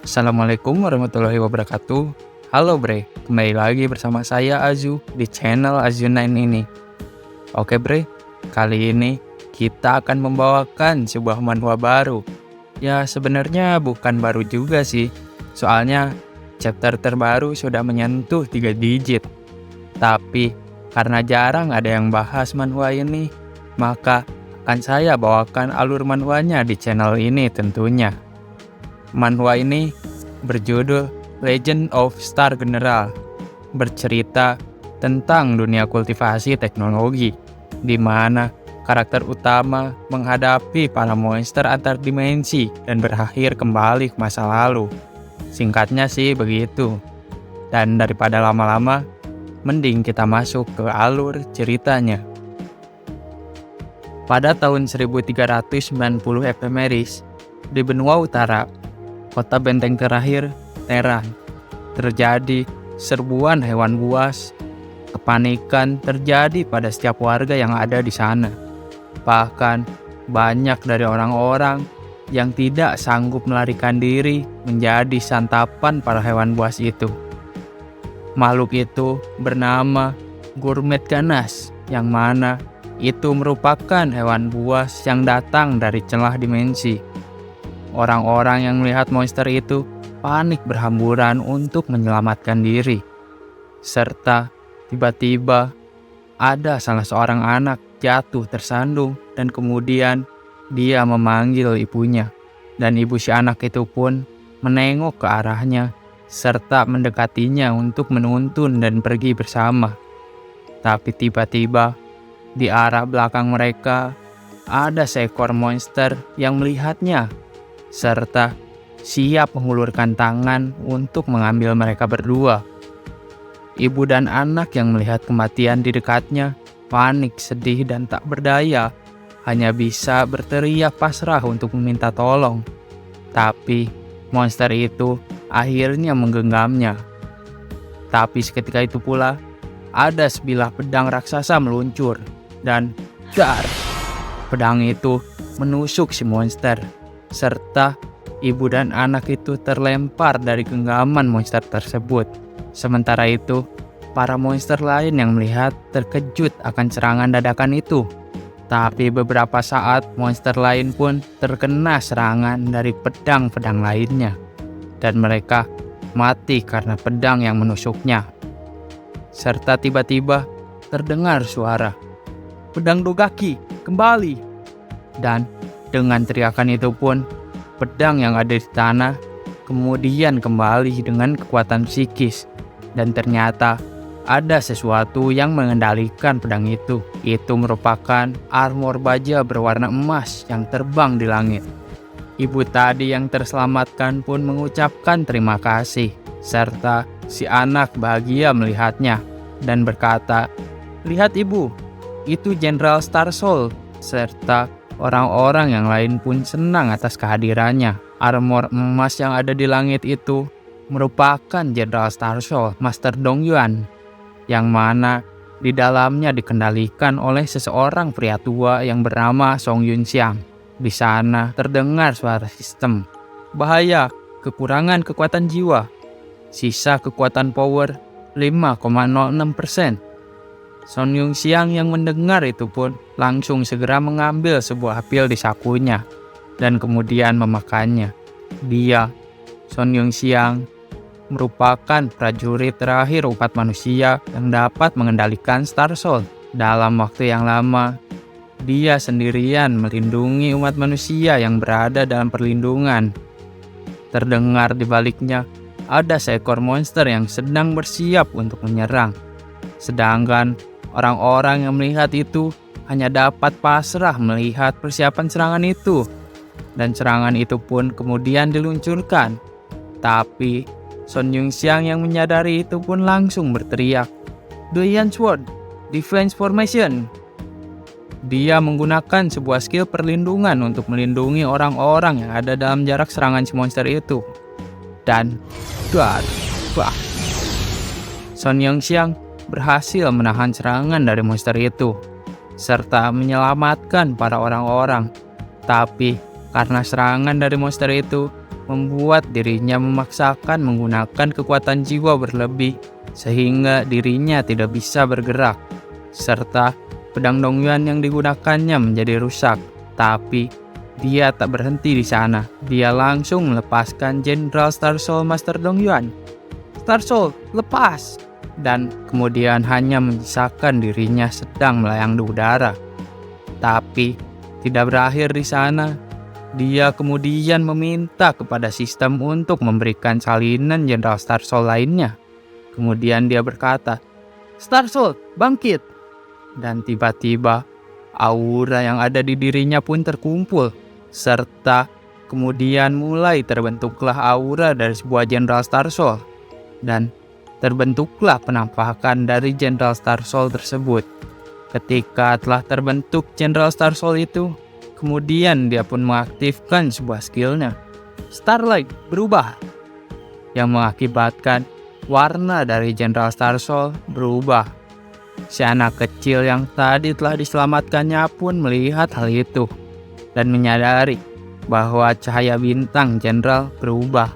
Assalamualaikum warahmatullahi wabarakatuh. Halo Bre, kembali lagi bersama saya Azu di channel Azu9 ini. Oke Bre, kali ini kita akan membawakan sebuah manhwa baru. Ya sebenarnya bukan baru juga sih, soalnya chapter terbaru sudah menyentuh 3 digit. Tapi karena jarang ada yang bahas manhwa ini, maka akan saya bawakan alur manhwanya di channel ini tentunya. Manhwa ini berjudul Legend of Star General, bercerita tentang dunia kultivasi teknologi, di mana karakter utama menghadapi para monster antar dimensi dan berakhir kembali ke masa lalu. Singkatnya sih begitu. Dan daripada lama-lama, mending kita masuk ke alur ceritanya. Pada tahun 1390 Efemeris, di benua utara, kota benteng terakhir, Teran, terjadi serbuan hewan buas. Kepanikan terjadi pada setiap warga yang ada di sana. Bahkan, banyak dari orang-orang yang tidak sanggup melarikan diri menjadi santapan para hewan buas itu. Makhluk itu bernama Gurmet Ganas, yang mana itu merupakan hewan buas yang datang dari celah dimensi. Orang-orang yang melihat monster itu panik berhamburan untuk menyelamatkan diri. Serta tiba-tiba ada salah seorang anak jatuh tersandung dan kemudian dia memanggil ibunya. Dan ibu si anak itu pun menengok ke arahnya serta mendekatinya untuk menuntun dan pergi bersama. Tapi tiba-tiba di arah belakang mereka ada seekor monster yang melihatnya serta siap mengulurkan tangan untuk mengambil mereka berdua. Ibu dan anak yang melihat kematian di dekatnya panik, sedih, dan tak berdaya, hanya bisa berteriak pasrah untuk meminta tolong. Tapi monster itu akhirnya menggenggamnya. Tapi seketika itu pula ada sebilah pedang raksasa meluncur dan dar! Pedang itu menusuk si monster, serta ibu dan anak itu terlempar dari genggaman monster tersebut. Sementara itu, para monster lain yang melihat terkejut akan serangan dadakan itu. Tapi beberapa saat monster lain pun terkena serangan dari pedang-pedang lainnya. Dan mereka mati karena pedang yang menusuknya. Serta tiba-tiba terdengar suara, "Pedang Dogaki, kembali!" Dan dengan teriakan itu pun, pedang yang ada di tanah kemudian kembali dengan kekuatan psikis. Dan ternyata ada sesuatu yang mengendalikan pedang itu. Itu merupakan armor baja berwarna emas yang terbang di langit. Ibu tadi yang terselamatkan pun mengucapkan terima kasih. Serta si anak bahagia melihatnya dan berkata, "Lihat ibu, itu Jenderal Starsoul." Serta orang-orang yang lain pun senang atas kehadirannya. Armor emas yang ada di langit itu merupakan Jenderal Starsoul, Master Dongyuan, yang mana di dalamnya dikendalikan oleh seseorang pria tua yang bernama Song Yunxiang. Di sana terdengar suara sistem. Bahaya, kekurangan kekuatan jiwa. Sisa kekuatan power 5,06%. Song Yunxiang yang mendengar itu pun langsung segera mengambil sebuah pil di sakunya dan kemudian memakannya. Dia, Song Yunxiang, merupakan prajurit terakhir umat manusia yang dapat mengendalikan Star Soul. Dalam waktu yang lama, dia sendirian melindungi umat manusia yang berada dalam perlindungan. Terdengar di baliknya ada seekor monster yang sedang bersiap untuk menyerang. Sedangkan orang-orang yang melihat itu hanya dapat pasrah melihat persiapan serangan itu. Dan serangan itu pun kemudian diluncurkan. Tapi Song Yunxiang yang menyadari itu pun langsung berteriak, "Duyan Sword, Defense Formation." Dia menggunakan sebuah skill perlindungan untuk melindungi orang-orang yang ada dalam jarak serangan si monster itu. Dan dar! Song Yunxiang berhasil menahan serangan dari monster itu, serta menyelamatkan para orang-orang. Tapi karena serangan dari monster itu membuat dirinya memaksakan menggunakan kekuatan jiwa berlebih sehingga dirinya tidak bisa bergerak, serta pedang Dongyuan yang digunakannya menjadi rusak. Tapi dia tak berhenti di sana. Dia langsung melepaskan Jenderal Star Soul Master Dongyuan. Star Soul, lepas! Dan kemudian hanya menyisakan dirinya sedang melayang di udara. Tapi tidak berakhir di sana. Dia kemudian meminta kepada sistem untuk memberikan salinan Jenderal Star Soul lainnya. Kemudian dia berkata, "Star Soul, bangkit!" Dan tiba-tiba aura yang ada di dirinya pun terkumpul, serta kemudian mulai terbentuklah aura dari sebuah Jenderal Star Soul. Dan terbentuklah penampakan dari Jenderal Star Soul tersebut. Ketika telah terbentuk Jenderal Star Soul itu, kemudian dia pun mengaktifkan sebuah skillnya, Starlight berubah, yang mengakibatkan warna dari Jenderal Star Soul berubah. Si anak kecil yang tadi telah diselamatkannya pun melihat hal itu dan menyadari bahwa cahaya bintang Jenderal berubah.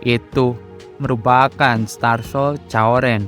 Itu merupakan Star Soul Chaoren,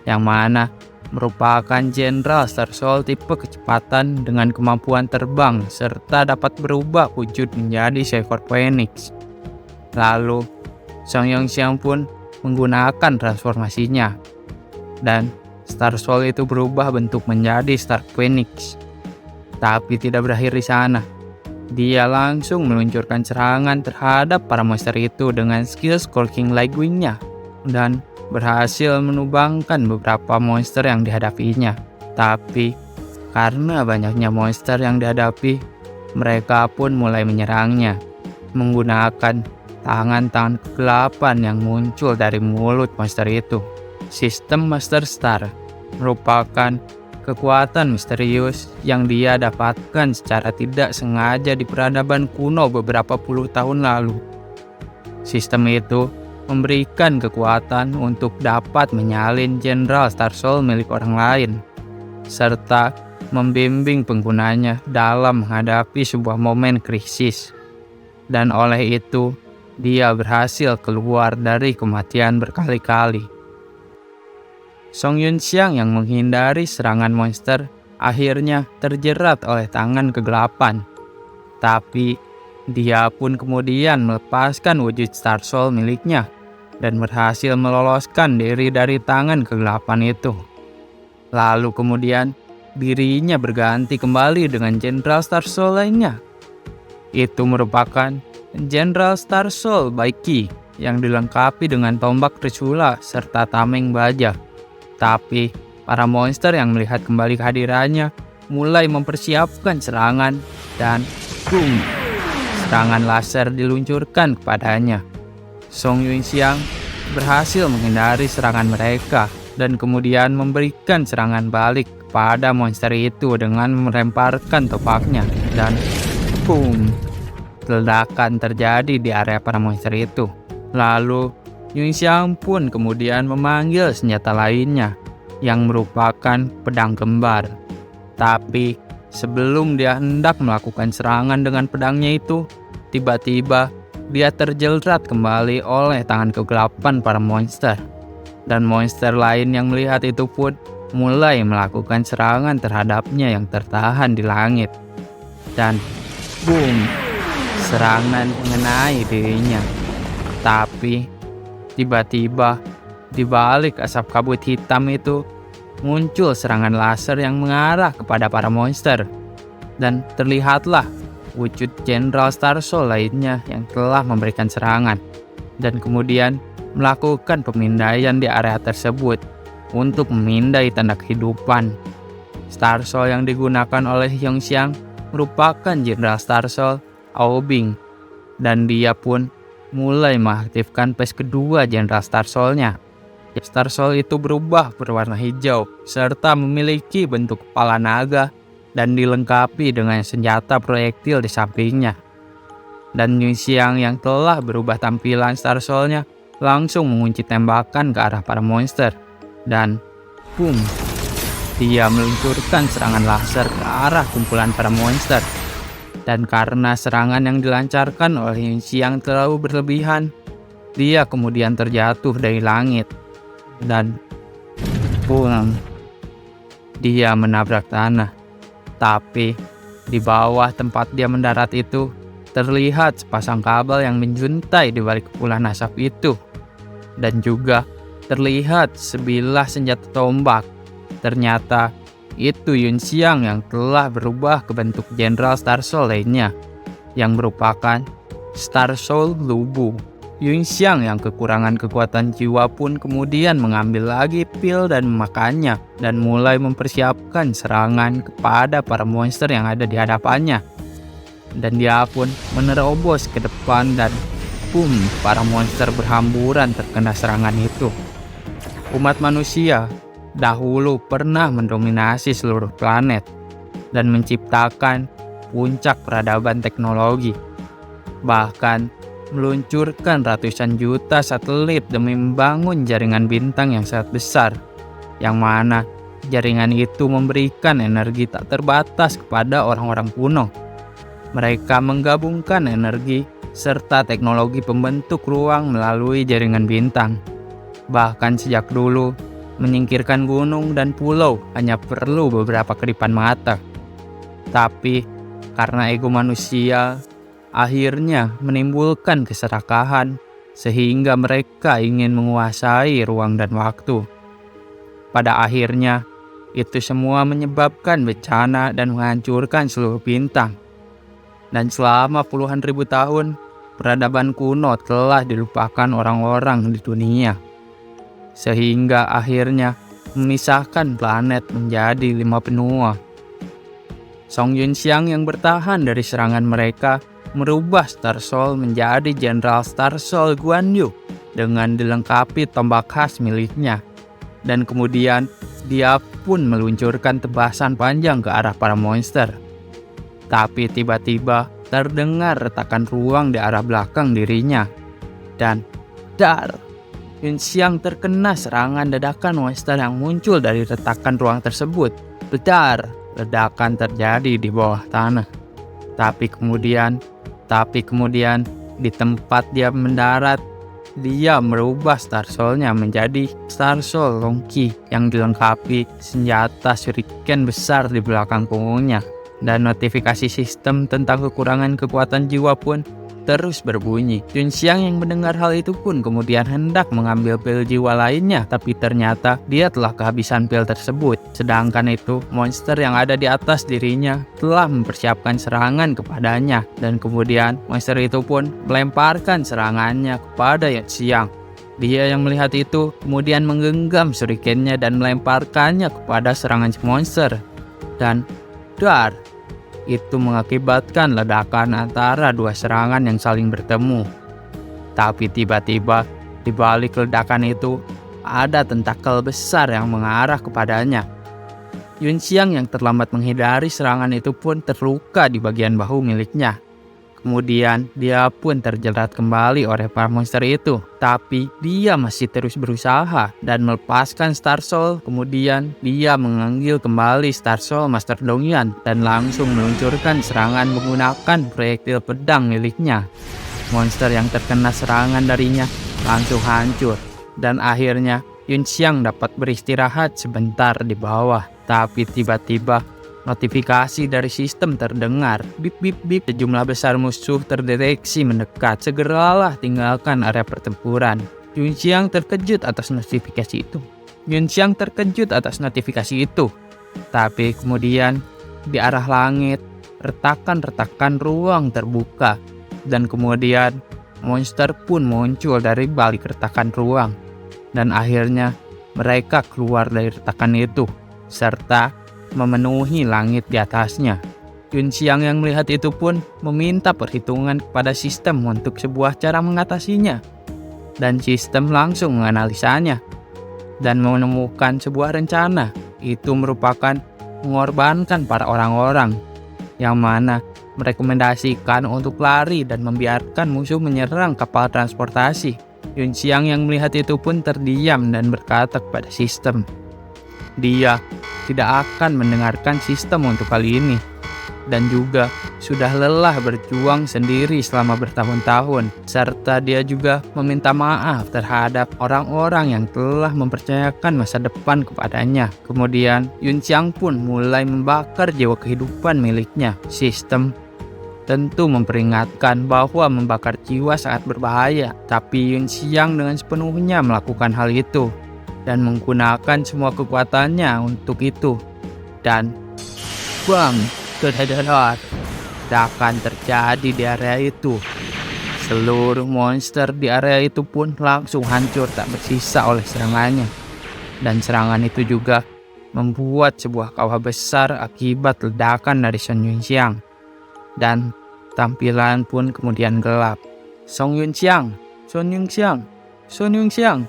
yang mana merupakan Jenderal Star Soul tipe kecepatan dengan kemampuan terbang serta dapat berubah wujud menjadi seekor Phoenix. Lalu Song Yongxiang pun menggunakan transformasinya, dan Star Soul itu berubah bentuk menjadi Star Phoenix. Tapi tidak berakhir di sana. Dia langsung meluncurkan serangan terhadap para monster itu dengan skill Skulking Lightwing-nya dan berhasil menumbangkan beberapa monster yang dihadapinya. Tapi karena banyaknya monster yang dihadapi, mereka pun mulai menyerangnya menggunakan tangan-tangan kegelapan yang muncul dari mulut monster itu. Sistem Master Star merupakan kekuatan misterius yang dia dapatkan secara tidak sengaja di peradaban kuno beberapa puluh tahun lalu. Sistem itu memberikan kekuatan untuk dapat menyalin Jenderal Star Soul milik orang lain, serta membimbing penggunanya dalam menghadapi sebuah momen krisis. Dan oleh itu, dia berhasil keluar dari kematian berkali-kali. Song Yunxiang yang menghindari serangan monster akhirnya terjerat oleh tangan kegelapan. Tapi dia pun kemudian melepaskan wujud Star Soul miliknya dan berhasil meloloskan diri dari tangan kegelapan itu. Lalu kemudian dirinya berganti kembali dengan Jenderal Star Soul lainnya. Itu merupakan Jenderal Star Soul Baiki yang dilengkapi dengan tombak Trishula serta tameng baja. Tapi para monster yang melihat kembali kehadirannya mulai mempersiapkan serangan dan boom, serangan laser diluncurkan kepadanya. Song Yunxiang berhasil menghindari serangan mereka dan kemudian memberikan serangan balik kepada monster itu dengan melemparkan topaknya dan boom, ledakan terjadi di area para monster itu. Lalu Yunxiang pun kemudian memanggil senjata lainnya yang merupakan pedang kembar. Tapi sebelum dia hendak melakukan serangan dengan pedangnya itu, tiba-tiba dia terjerat kembali oleh tangan kegelapan para monster. Dan monster lain yang melihat itu pun mulai melakukan serangan terhadapnya yang tertahan di langit. Dan boom, serangan mengenai dirinya. Tapi tiba-tiba di balik asap kabut hitam itu muncul serangan laser yang mengarah kepada para monster. Dan terlihatlah wujud Jenderal Star Soul lainnya yang telah memberikan serangan dan kemudian melakukan pemindaian di area tersebut untuk memindai tanda kehidupan. Star Soul yang digunakan oleh Yongxiang merupakan Jenderal Star Soul Aobing, dan dia pun mulai mengaktifkan phase kedua Jenderal Star Soul-nya. Star Soul itu berubah berwarna hijau serta memiliki bentuk kepala naga dan dilengkapi dengan senjata proyektil di sampingnya. Dan Yunxiang yang telah berubah tampilan Star Soul-nya langsung mengunci tembakan ke arah para monster dan boom, dia meluncurkan serangan laser ke arah kumpulan para monster. Dan karena serangan yang dilancarkan oleh Yun Xiang terlalu berlebihan, dia kemudian terjatuh dari langit. Dan boom, dia menabrak tanah. Tapi di bawah tempat dia mendarat itu terlihat sepasang kabel yang menjuntai di balik kepulan asap itu. Dan juga terlihat sebilah senjata tombak. Ternyata itu Yun Xiang yang telah berubah ke bentuk Jenderal Star Soul lainnya, yang merupakan Star Soul Lubu. Yun Xiang yang kekurangan kekuatan jiwa pun kemudian mengambil lagi pil dan memakannya, dan mulai mempersiapkan serangan kepada para monster yang ada di hadapannya. Dan dia pun menerobos ke depan dan boom, para monster berhamburan terkena serangan itu. Umat manusia dahulu pernah mendominasi seluruh planet dan menciptakan puncak peradaban teknologi. Bahkan meluncurkan ratusan juta satelit demi membangun jaringan bintang yang sangat besar, yang mana jaringan itu memberikan energi tak terbatas kepada orang-orang kuno. Mereka menggabungkan energi serta teknologi pembentuk ruang melalui jaringan bintang. Bahkan sejak dulu, menyingkirkan gunung dan pulau hanya perlu beberapa kedipan mata. Tapi karena ego manusia akhirnya menimbulkan keserakahan, sehingga mereka ingin menguasai ruang dan waktu. Pada akhirnya, itu semua menyebabkan bencana dan menghancurkan seluruh bintang. Dan selama puluhan ribu tahun, peradaban kuno telah dilupakan orang-orang di dunia. Sehingga akhirnya memisahkan planet menjadi 5 benua. Song Yun Xiang yang bertahan dari serangan mereka merubah Star Soul menjadi Jenderal Star Soul Guan Yu dengan dilengkapi tombak khas miliknya. Dan kemudian dia pun meluncurkan tebasan panjang ke arah para monster. Tapi tiba-tiba terdengar retakan ruang di arah belakang dirinya. Dan dar! Yun Xiang terkena serangan dadakan monster yang muncul dari retakan ruang tersebut. Bedar! Ledakan terjadi di bawah tanah. Tapi kemudian di tempat dia mendarat, dia merubah Star Soul-nya menjadi Star Soul Longqi yang dilengkapi senjata shuriken besar di belakang punggungnya. Dan notifikasi sistem tentang kekurangan kekuatan jiwa pun terus berbunyi. Yun Xiang yang mendengar hal itu pun kemudian hendak mengambil pil jiwa lainnya, tapi ternyata dia telah kehabisan pil tersebut. Sedangkan itu, monster yang ada di atas dirinya telah mempersiapkan serangan kepadanya, dan kemudian monster itu pun melemparkan serangannya kepada Yun Xiang. Dia yang melihat itu kemudian menggenggam shurikennya dan melemparkannya kepada serangan monster. Dan dar! Itu mengakibatkan ledakan antara dua serangan yang saling bertemu. Tapi tiba-tiba di balik ledakan itu ada tentakel besar yang mengarah kepadanya. Yun Xiang yang terlambat menghindari serangan itu pun terluka di bagian bahu miliknya. Kemudian dia pun terjerat kembali oleh para monster itu. Tapi dia masih terus berusaha dan melepaskan Star Soul. Kemudian dia mengambil kembali Star Soul Master Dongyan dan langsung meluncurkan serangan menggunakan proyektil pedang miliknya. Monster yang terkena serangan darinya langsung hancur. Dan akhirnya Yun Xiang dapat beristirahat sebentar di bawah. Tapi tiba-tiba notifikasi dari sistem terdengar. Bip bip bip, sejumlah besar musuh terdeteksi mendekat. Segeralah tinggalkan area pertempuran. Yun Xiang terkejut atas notifikasi itu. Tapi kemudian di arah langit, retakan-retakan ruang terbuka. Dan kemudian monster pun muncul dari balik retakan ruang. Dan akhirnya mereka keluar dari retakan itu, serta memenuhi langit di atasnya. Yun Xiang yang melihat itu pun meminta perhitungan kepada sistem untuk sebuah cara mengatasinya. Dan sistem langsung menganalisanya dan menemukan sebuah rencana. Itu merupakan mengorbankan para orang-orang, yang mana merekomendasikan untuk lari dan membiarkan musuh menyerang kapal transportasi. Yun Xiang yang melihat itu pun terdiam dan berkata kepada sistem, dia tidak akan mendengarkan sistem untuk kali ini. dan juga sudah lelah berjuang sendiri selama bertahun-tahun, serta dia juga meminta maaf terhadap orang-orang yang telah mempercayakan masa depan kepadanya. Kemudian Yun Xiang pun mulai membakar jiwa kehidupan miliknya. Sistem tentu memperingatkan bahwa membakar jiwa sangat berbahaya, tapi Yun Xiang dengan sepenuhnya melakukan hal itu dan menggunakan semua kekuatannya untuk itu. Dan bang, terhadap ledakan terjadi di area itu. Seluruh monster di area itu pun langsung hancur tak bersisa oleh serangannya. Dan serangan itu juga membuat sebuah kawah besar akibat ledakan dari Song Yuanxiang. Dan tampilan pun kemudian gelap. Song Yuanxiang, Song Yuanxiang, Song Yuanxiang.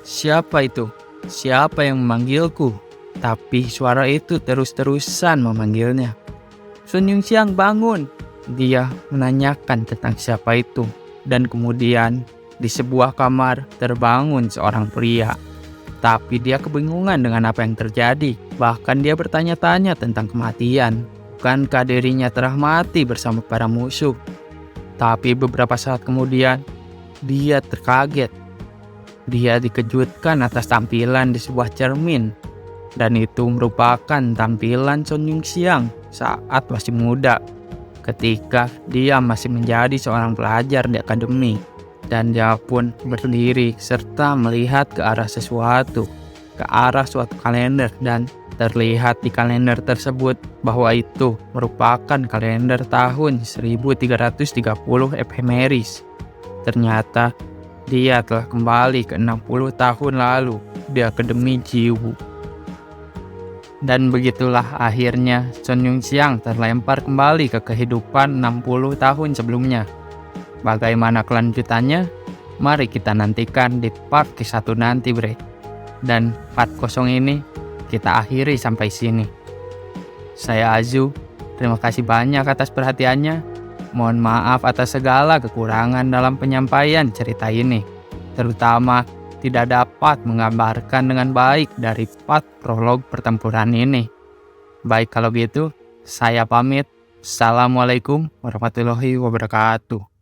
Siapa itu? Siapa yang memanggilku? Tapi suara itu terus-terusan memanggilnya. Sun Yunxiang, bangun! Dia menanyakan tentang siapa itu. Dan kemudian di sebuah kamar terbangun seorang pria. Tapi dia kebingungan dengan apa yang terjadi. Bahkan dia bertanya-tanya tentang kematian. Bukankah dirinya telah mati bersama para musuh? Tapi beberapa saat kemudian dia terkaget. Dia dikejutkan atas tampilan di sebuah cermin. Dan itu merupakan tampilan Sun Yunxiang saat masih muda, ketika dia masih menjadi seorang pelajar di akademi. Dan dia pun berdiri serta melihat ke arah sesuatu, ke arah suatu kalender, dan terlihat di kalender tersebut bahwa itu merupakan kalender tahun 1330 Ephemeris. Ternyata dia telah kembali ke 60 tahun lalu di Akademi Jiwu. Dan begitulah akhirnya Sun Yunxiang terlempar kembali ke kehidupan 60 tahun sebelumnya. Bagaimana kelanjutannya? Mari kita nantikan di part ke-1 nanti, bre. Dan part kosong ini kita akhiri sampai sini. Saya Azu, terima kasih banyak atas perhatiannya. Mohon maaf atas segala kekurangan dalam penyampaian cerita ini, terutama tidak dapat menggambarkan dengan baik dari part prolog pertempuran ini. Baik kalau gitu, saya pamit. Assalamualaikum warahmatullahi wabarakatuh.